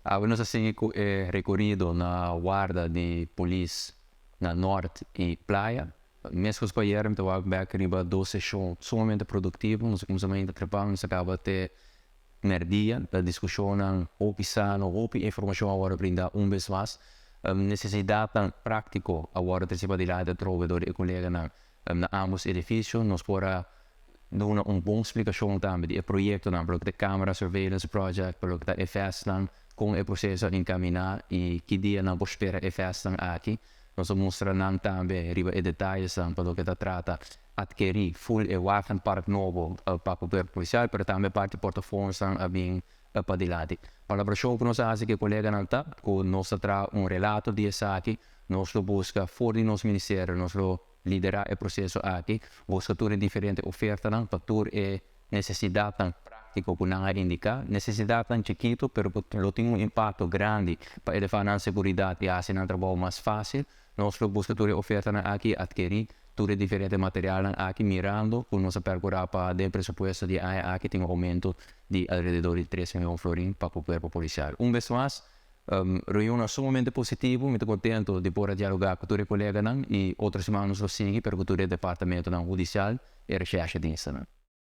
Nós assim recorrido na guarda de polícia na norte e praia. Mesmo os banheiros, então eu back riba 12 sessões sumamente produtivo. Nós começamos a trabalhar, nós acaba até merdia da discussão ou pisano ou informação agora brindar vez mais. Necessidade prático agora terceira de lá de provedor e colega na ambos edifícios. Nós podemos dar uma boa explicação também do projeto, de câmera surveillance project, da FS, com o processo encaminhar e que dia não espera FS aqui. Nós mostramos também os detalhes para o que trata adquirir full e wagen park novo para o governo policial, mas também parte do portfólio a bem para dilante. Para a show que nós fazemos que colega não está, que nós traz relato de essa aqui, nós busca fora de nosso ministério, nós liderar o processo aqui, busca tudo diferente oferta para tudo e necessidade prática que não indicar, necessidade chiquito, mas tem impacto grande para elevar a segurança e fazer um trabalho mais fácil. Nós busca tudo oferta aqui, adquirir tudo diferente material aqui, mirando, com nossa percurso para o presupuesto de aqui tem aumento de alrededor de 3 milhões de florins para o corpo policial. Vez mais, reunião sumamente positiva, muito contento de poder dialogar com os colegas e outras semanas nos seguem para o departamento judicial e recherche de instância.